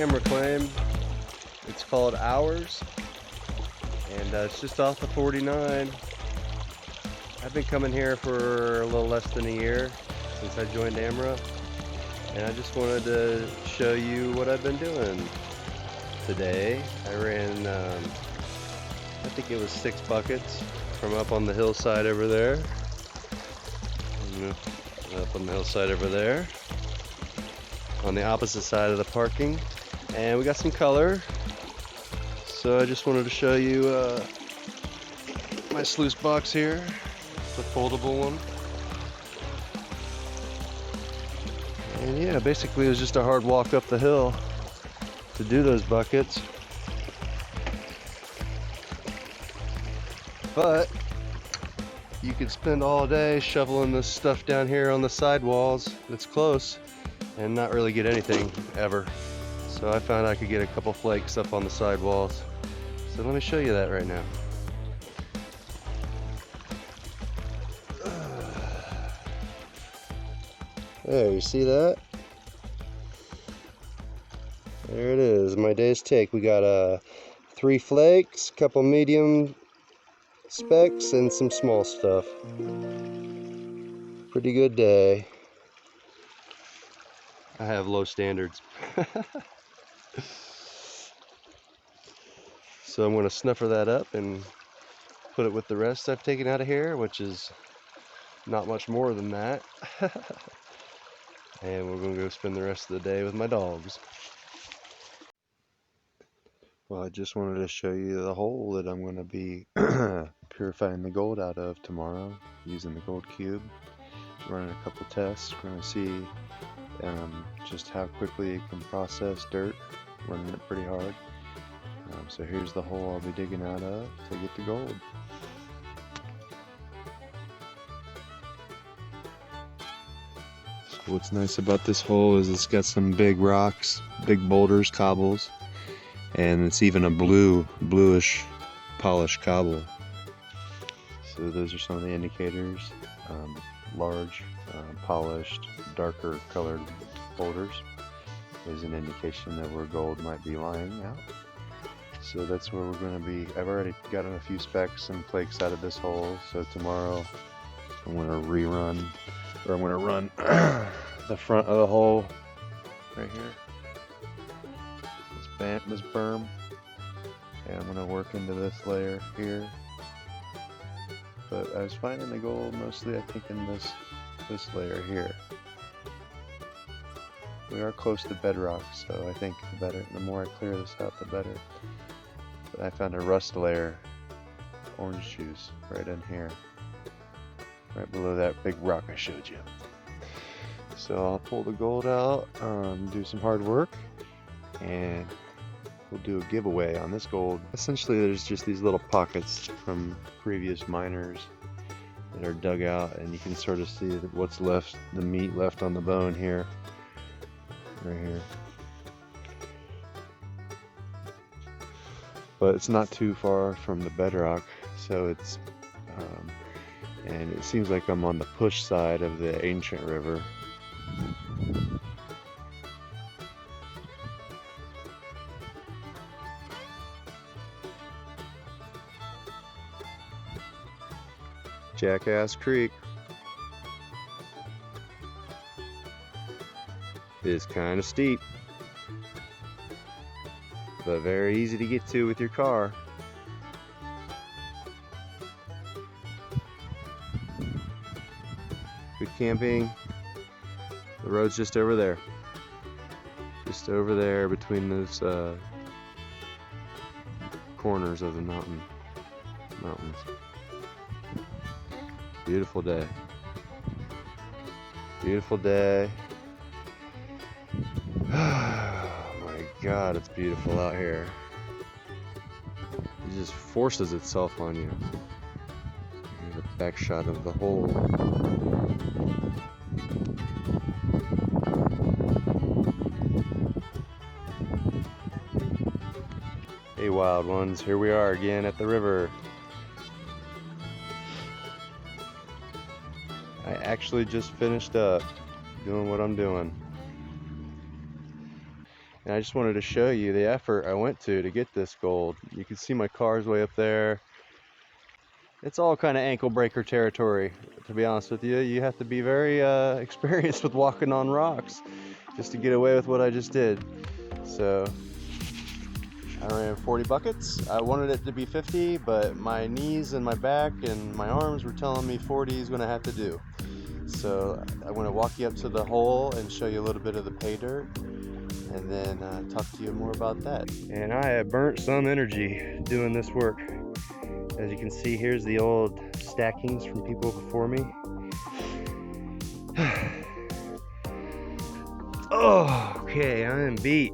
camera claim. It's called Hours, and it's just off the 49. I've been coming here for a little less than a year since I joined Amra, and I just wanted to show you what I've been doing today. I ran, I think it was 6 buckets from up on the hillside over there. Up on the hillside over there, on the opposite side of the parking, and we got some color. So I just wanted to show you my sluice box here, the foldable one. And yeah, basically it was just a hard walk up the hill to do those buckets. But you could spend all day shoveling this stuff down here on the sidewalls that's close and not really get anything ever. So I found I could get a couple flakes up on the sidewalls. So let me show you that right now. There, you see that? There it is, my day's take. We got 3 flakes, couple medium specks, and some small stuff. Pretty good day. I have low standards. So I'm going to snuffer that up and put it with the rest I've taken out of here, which is not much more than that. And we're going to go spend the rest of the day with my dogs. Well, I just wanted to show you the hole that I'm going to be purifying the gold out of tomorrow using the gold cube. Running a couple tests. We're going to see just how quickly it can process dirt, running it pretty hard. So here's the hole I'll be digging out of to get the gold. So what's nice about this hole is it's got some big rocks, big boulders, cobbles, and it's even a bluish polished cobble. So those are some of the indicators. Large, polished, darker colored boulders is an indication that where gold might be lying out. So that's where we're going to be. I've already gotten a few specks and flakes out of this hole, so tomorrow I'm going to rerun, or I'm going to run the front of the hole right here, this berm, and I'm going to work into this layer here. But I was finding the gold mostly, I think, in this layer here. We are close to bedrock, so I think the more I clear this out, the better. But I found a rust layer, orange juice, right in here, right below that big rock I showed you. So I'll pull the gold out, do some hard work, and we'll do a giveaway on this gold. Essentially, there's just these little pockets from previous miners that are dug out, and you can sort of see what's left, the meat left on the bone here, right here. But it's not too far from the bedrock, so it's, and it seems like I'm on the push side of the ancient river. Jackass Creek is kind of steep, but very easy to get to with your car. Good camping. The road's just over there. Just over there between those corners of the mountains. Beautiful day. Beautiful day. Oh my God, it's beautiful out here. It just forces itself on you. Here's a back shot of the hole. Hey wild ones, here we are again at the river. I actually just finished up doing what I'm doing. And I just wanted to show you the effort I went to get this gold. You can see my car's way up there. It's all kind of ankle breaker territory, to be honest with you. You have to be very experienced with walking on rocks just to get away with what I just did. So I ran 40 buckets. I wanted it to be 50, but my knees and my back and my arms were telling me 40 is gonna have to do. So I want to walk you up to the hole and show you a little bit of the pay dirt, and then talk to you more about that. And I have burnt some energy doing this work. As you can see, here's the old stackings from people before me. Oh, okay, I am beat.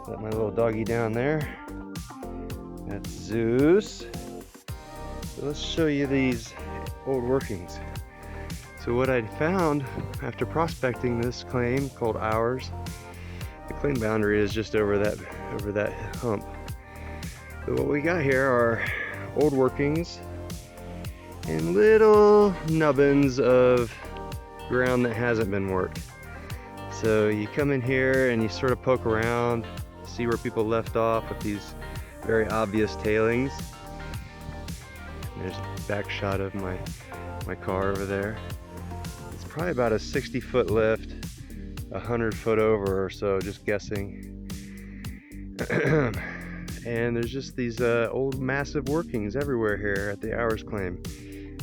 Let my little doggy down there. That's Zeus. So let's show you these old workings. So what I found after prospecting this claim called Ours, the claim boundary is just over that hump. So what we got here are old workings and little nubbins of ground that hasn't been worked. So you come in here and you sort of poke around, see where people left off with these very obvious tailings. There's a back shot of my car over there. It's probably about a 60-foot lift, 100 foot over or so, just guessing. And there's just these old massive workings everywhere here at the Ours claim.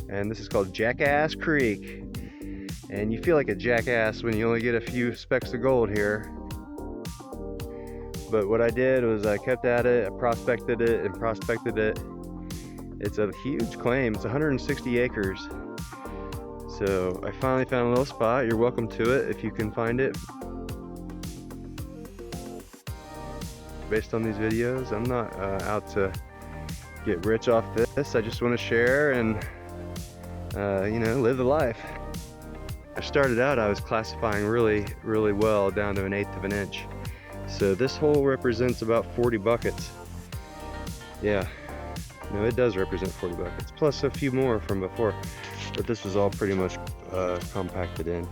And this is called Jackass Creek. And you feel like a jackass when you only get a few specks of gold here. But what I did was I kept at it, I prospected it and prospected it. It's a huge claim, it's 160 acres. So I finally found a little spot. You're welcome to it if you can find it. Based on these videos, I'm not out to get rich off this. I just want to share and you know, live the life. I started out, I was classifying really well down to 1/8 of an inch. So this hole represents about 40 buckets. Yeah, no, it does represent 40 buckets, plus a few more from before. But this was all pretty much compacted in.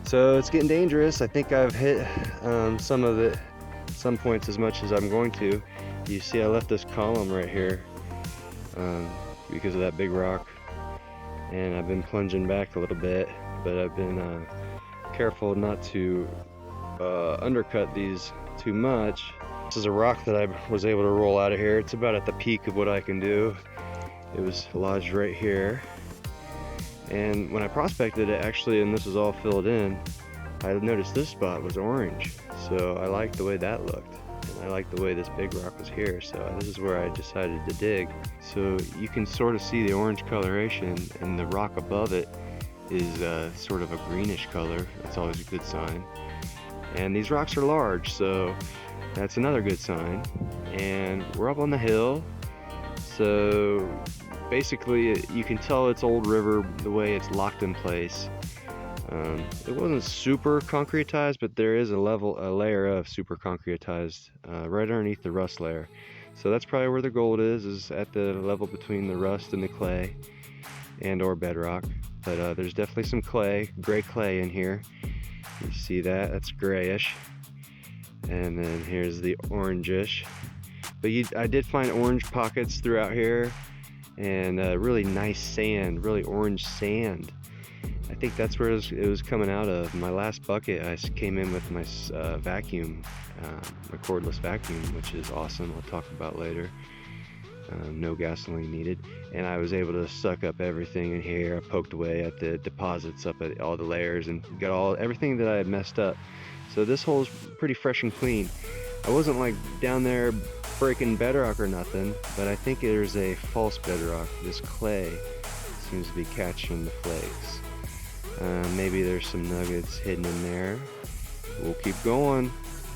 So it's getting dangerous. I think I've hit some of it, some points as much as I'm going to. You see I left this column right here because of that big rock. And I've been plunging back a little bit, but I've been careful not to undercut these too much. This is a rock that I was able to roll out of here. It's about at the peak of what I can do. It was lodged right here. And when I prospected it, actually, and this was all filled in, I noticed this spot was orange. So I liked the way that looked. And I liked the way this big rock was here. So this is where I decided to dig. So you can sort of see the orange coloration, and the rock above it is sort of a greenish color. That's always a good sign. And these rocks are large, so that's another good sign. And we're up on the hill. So basically you can tell it's old river the way it's locked in place. It wasn't super concretized, but there is a layer of super concretized right underneath the rust layer. So that's probably where the gold is at the level between the rust and the clay and or bedrock. But there's definitely some clay, gray clay in here. You see that? That's grayish. And then here's the orangish. But I did find orange pockets throughout here, and really nice sand, really orange sand. I think that's where it was coming out of. My last bucket, I came in with my vacuum, my cordless vacuum, which is awesome. I'll talk about later. No gasoline needed, and I was able to suck up everything in here. I poked away at the deposits, up at all the layers, and got everything that I had messed up. So this hole's pretty fresh and clean. I wasn't like down there breaking bedrock or nothing, but I think there's a false bedrock. This clay seems to be catching the flakes. Maybe there's some nuggets hidden in there. We'll keep going,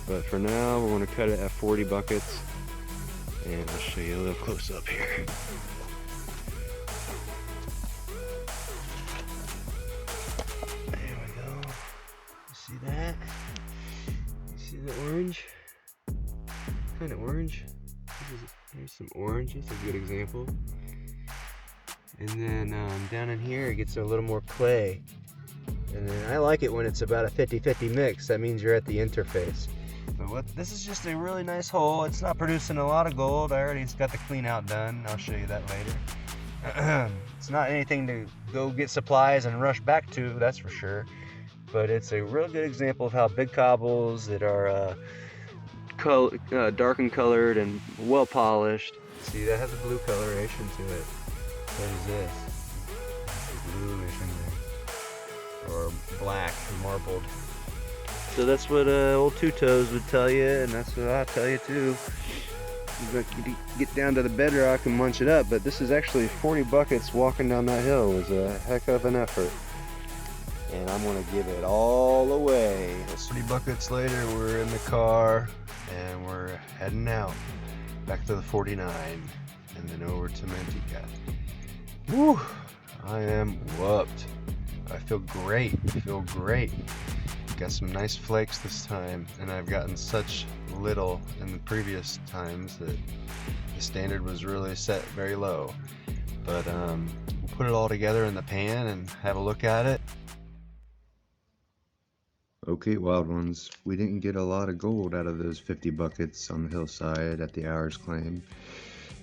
but for now we're going to cut it at 40 buckets, and I'll show you a little close up here. There we go. You see that? You see the orange? Kind of orange. There's some orange. That's a good example. And then down in here it gets a little more clay. And then I like it when it's about a 50-50 mix. That means you're at the interface. But this is just a really nice hole. It's not producing a lot of gold. I already got the clean out done. I'll show you that later. It's not anything to go get supplies and rush back to, that's for sure. But it's a real good example of how big cobbles that are dark and colored and well polished. See, that has a blue coloration to it. What is this? It's bluish in there. Or black, marbled. So that's what old Two Toes would tell you, and that's what I'll tell you too. You get down to the bedrock and munch it up, but this is actually 40 buckets walking down that hill. It was a heck of an effort. And I'm gonna give it all away. 30 buckets later, we're in the car and we're heading out back to the 49 and then over to Manteca. Woo! I am whooped. I feel great. Got some nice flakes this time, and I've gotten such little in the previous times that the standard was really set very low. But we'll put it all together in the pan and have a look at it. Okay, wild ones, we didn't get a lot of gold out of those 50 buckets on the hillside at the hour's claim.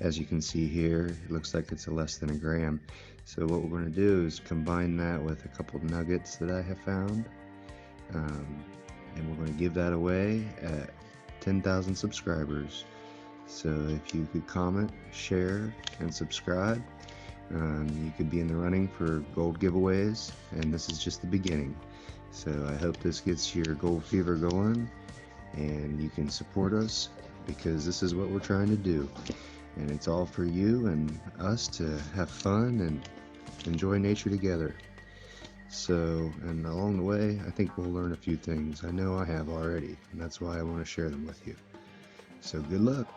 As you can see here, it looks like it's less than a gram. So what we're going to do is combine that with a couple nuggets that I have found. And we're going to give that away at 10,000 subscribers. So if you could comment, share, and subscribe, you could be in the running for gold giveaways, and this is just the beginning. So I hope this gets your gold fever going, and you can support us, because this is what we're trying to do. And it's all for you and us to have fun and enjoy nature together. So, and along the way, I think we'll learn a few things. I know I have already, and that's why I want to share them with you. So good luck.